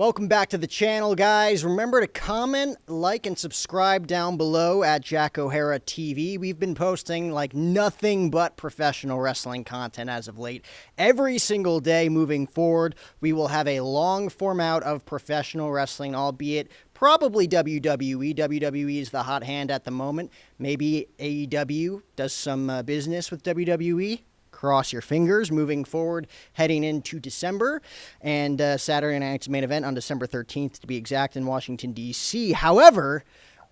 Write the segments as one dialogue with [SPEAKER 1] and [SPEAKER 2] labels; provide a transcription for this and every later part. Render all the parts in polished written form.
[SPEAKER 1] Welcome back to the channel, guys. Remember to comment, like, and subscribe down below at Jack O'Hara TV. We've been posting like nothing but professional wrestling content as of late. Every single day moving forward, we will have a long format of professional wrestling, albeit probably WWE. WWE is the hot hand at the moment. Maybe AEW does some business with WWE. Cross your fingers moving forward, heading into December, and Saturday night's main event on December 13th, to be exact, in Washington, D.C. However,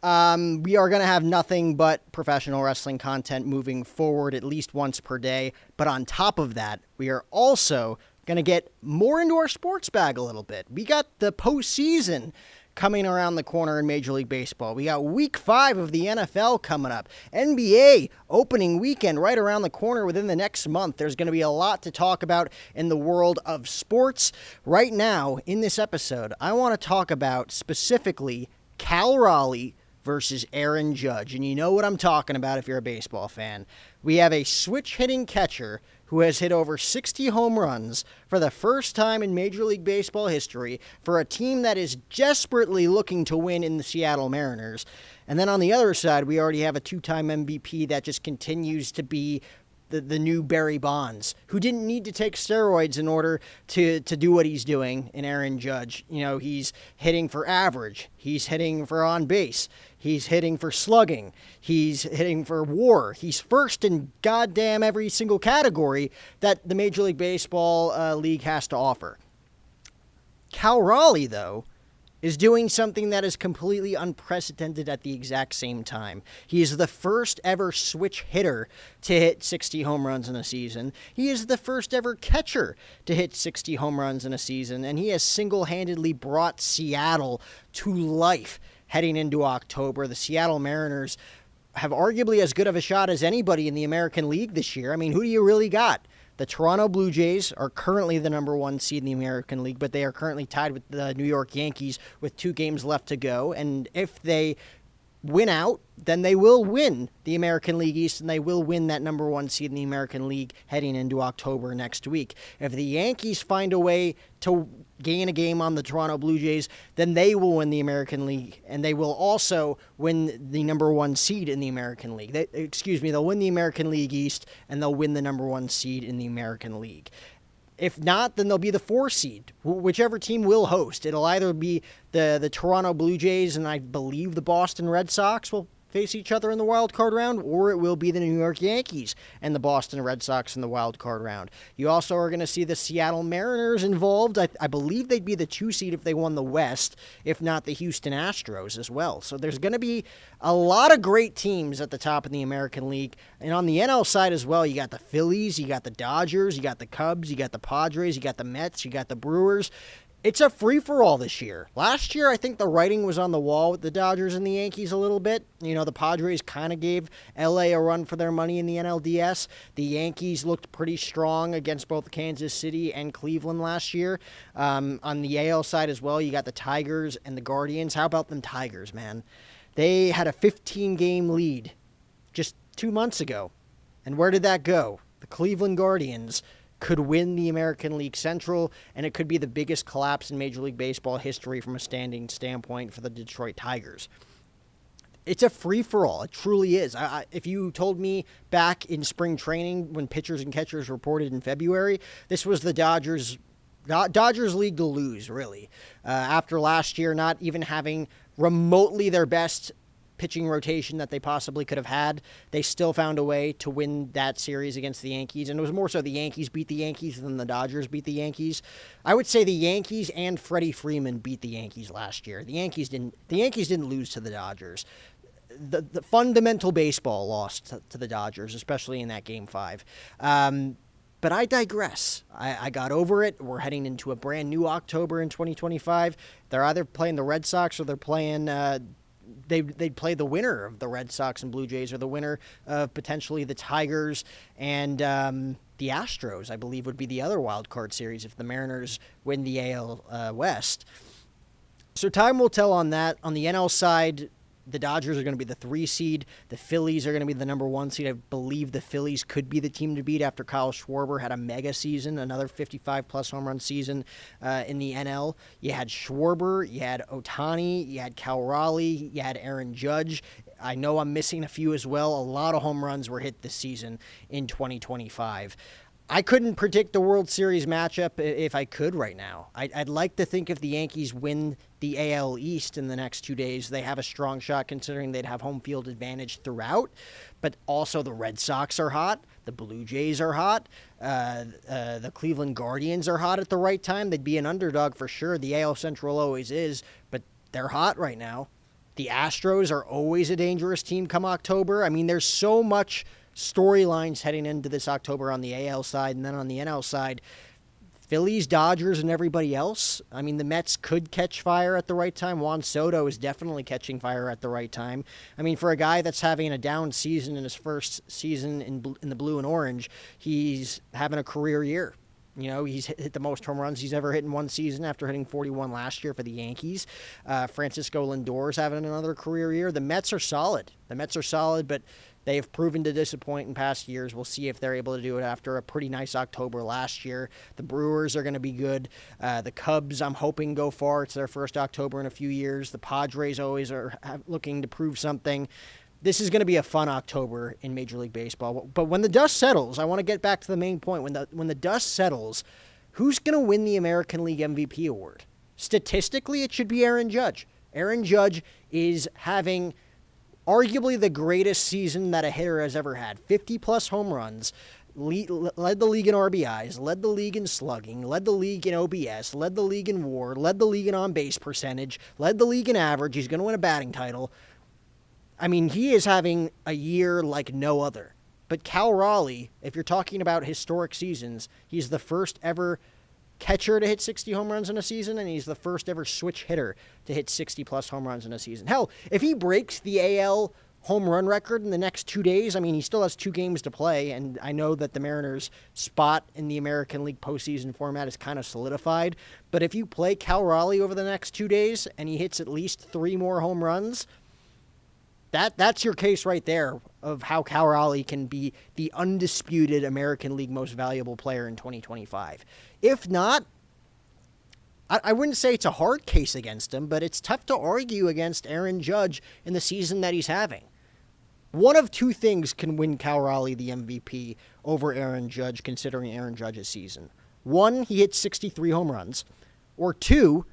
[SPEAKER 1] we are going to have nothing but professional wrestling content moving forward at least once per day. But on top of that, we are also going to get more into our sports bag a little bit. We got the postseason coming around the corner in Major League Baseball. We got Week 5 of the NFL coming up. NBA opening weekend right around the corner within the next month. There's going to be a lot to talk about in the world of sports. Right now, in this episode, I want to talk about specifically Cal Raleigh versus Aaron Judge. And you know what I'm talking about if you're a baseball fan. We have a switch-hitting catcher who has hit over 60 home runs for the first time in Major League Baseball history for a team that is desperately looking to win in the Seattle Mariners. And then on the other side, we already have a two-time MVP that just continues to be the new Barry Bonds, who didn't need to take steroids in order to do what he's doing in Aaron Judge. You know, he's hitting for average. He's hitting for on base. He's hitting for slugging. He's hitting for WAR. He's first in goddamn every single category that the Major League Baseball league has to offer. Cal Raleigh, though, is doing something that is completely unprecedented at the exact same time. He is the first ever switch hitter to hit 60 home runs in a season. He is the first ever catcher to hit 60 home runs in a season, and he has single-handedly brought Seattle to life heading into October. The Seattle Mariners have arguably as good of a shot as anybody in the American League this year. I mean, who do you really got? The Toronto Blue Jays are currently the number one seed in the American League, but they are currently tied with the New York Yankees with 2 games left to go. And if they win out, then they will win the American League East, and they will win that number one seed in the American League heading into October next week. If the Yankees find a way to gain a game on the Toronto Blue Jays, then they will win the American League, and they will also win the number one seed in the American League. They'll win the American League East, and they'll win the number one seed in the American League. If not, then they'll be the 4 seed, whichever team will host. It'll either be the Toronto Blue Jays and I believe the Boston Red Sox will face each other in the wild card round, or it will be the New York Yankees and the Boston Red Sox in the wild card round. You also are going to see the Seattle Mariners involved. I believe they'd be the 2 seed if they won the West, if not the Houston Astros as well. So there's going to be a lot of great teams at the top of the American League. And on the NL side as well, you got the Phillies, you got the Dodgers, you got the Cubs, you got the Padres, you got the Mets, you got the Brewers. It's a free-for-all this year. Last year, I think the writing was on the wall with the Dodgers and the Yankees a little bit. You know, the Padres kind of gave L.A. a run for their money in the NLDS. The Yankees looked pretty strong against both Kansas City and Cleveland last year. On the AL side as well, you got the Tigers and the Guardians. How about them Tigers, man? They had a 15-game lead just 2 months ago. And where did that go? The Cleveland Guardians could win the American League Central, and it could be the biggest collapse in Major League Baseball history from a standing standpoint for the Detroit Tigers. It's a free-for-all. It truly is. If you told me back in spring training when pitchers and catchers reported in February, this was the Dodgers league to lose, really. After last year not even having remotely their best pitching rotation that they possibly could have had, they still found a way to win that series against the Yankees. And it was more so the Yankees beat the Yankees than the Dodgers beat the Yankees. I would say the Yankees and Freddie Freeman beat the Yankees last year. The Yankees didn't lose to the Dodgers. The fundamental baseball lost to the Dodgers, especially in that Game 5. But I digress. I got over it. We're heading into a brand new October in 2025. They're either playing the Red Sox or they're playing they'd play the winner of the Red Sox and Blue Jays, or the winner of potentially the Tigers and the Astros, I believe, would be the other wild card series if the Mariners win the AL West. So time will tell on that. On the NL side, The Dodgers are going to be the 3 seed. The Phillies are going to be the number 1 seed. I believe the Phillies could be the team to beat after Kyle Schwarber had a mega season, another 55-plus home run season in the NL. You had Schwarber, you had Ohtani, you had Cal Raleigh, you had Aaron Judge. I know I'm missing a few as well. A lot of home runs were hit this season in 2025. I couldn't predict the World Series matchup if I could right now. I'd like to think if the Yankees win the AL East in the next 2 days, they have a strong shot considering they'd have home field advantage throughout. But also the Red Sox are hot. The Blue Jays are hot. The Cleveland Guardians are hot at the right time. They'd be an underdog for sure. The AL Central always is, but they're hot right now. The Astros are always a dangerous team come October. I mean, there's so much storylines heading into this October on the AL side, and then on the NL side, Phillies, Dodgers, and everybody else. I mean, the Mets could catch fire at the right time. Juan Soto is definitely catching fire at the right time. I mean, for a guy that's having a down season in his first season in the blue and orange, he's having a career year. You know, he's hit the most home runs he's ever hit in one season after hitting 41 last year for the Yankees. Francisco Lindor's having another career year. The Mets are solid. But they have proven to disappoint in past years. We'll see if they're able to do it after a pretty nice October last year. The Brewers are going to be good. The Cubs, I'm hoping, go far. It's their first October in a few years. The Padres always are looking to prove something. This is going to be a fun October in Major League Baseball. But when the dust settles, I want to get back to the main point. When the dust settles, who's going to win the American League MVP award? Statistically, it should be Aaron Judge. Aaron Judge is having arguably the greatest season that a hitter has ever had. 50-plus home runs, led the league in RBIs, led the league in slugging, led the league in OBS, led the league in WAR, led the league in on-base percentage, led the league in average. He's going to win a batting title. I mean, he is having a year like no other. But Cal Raleigh, if you're talking about historic seasons, he's the first ever catcher to hit 60 home runs in a season, and he's the first ever switch hitter to hit 60-plus home runs in a season. Hell, if he breaks the AL home run record in the next 2 days, I mean, he still has 2 games to play, and I know that the Mariners' spot in the American League postseason format is kind of solidified, but if you play Cal Raleigh over the next 2 days and he hits at least 3 more home runs, that's your case right there of how Cal Raleigh can be the undisputed American League most valuable player in 2025. If not, I wouldn't say it's a hard case against him, but it's tough to argue against Aaron Judge in the season that he's having. One of 2 things can win Cal Raleigh the MVP over Aaron Judge, considering Aaron Judge's season. 1, he hits 63 home runs. Or 2,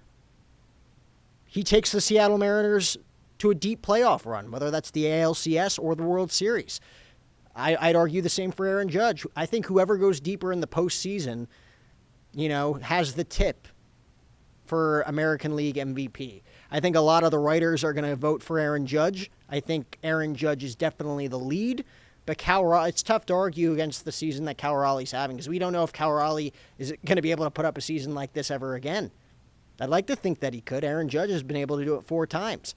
[SPEAKER 1] he takes the Seattle Mariners to a deep playoff run, whether that's the ALCS or the World Series. I'd argue the same for Aaron Judge. I think whoever goes deeper in the postseason, has the tip for American League MVP. I think a lot of the writers are going to vote for Aaron Judge. I think Aaron Judge is definitely the lead, but it's tough to argue against the season that Cal Raleigh's having because we don't know if Cal Raleigh is going to be able to put up a season like this ever again. I'd like to think that he could. Aaron Judge has been able to do it 4 times.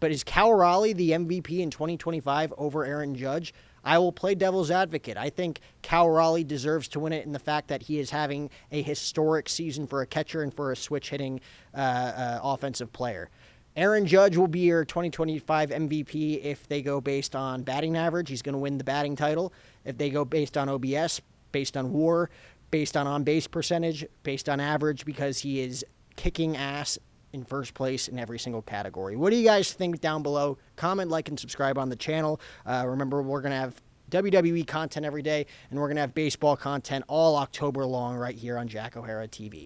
[SPEAKER 1] But is Cal Raleigh the MVP in 2025 over Aaron Judge? I will play devil's advocate. I think Cal Raleigh deserves to win it in the fact that he is having a historic season for a catcher and for a switch-hitting offensive player. Aaron Judge will be your 2025 MVP if they go based on batting average. He's going to win the batting title. If they go based on OBS, based on WAR, based on on-base percentage, based on average, because he is kicking ass in first place in every single category. What do you guys think down below? Comment, like, and subscribe on the channel. Remember, we're going to have WWE content every day, and we're going to have baseball content all October long right here on Jack O'Hara TV.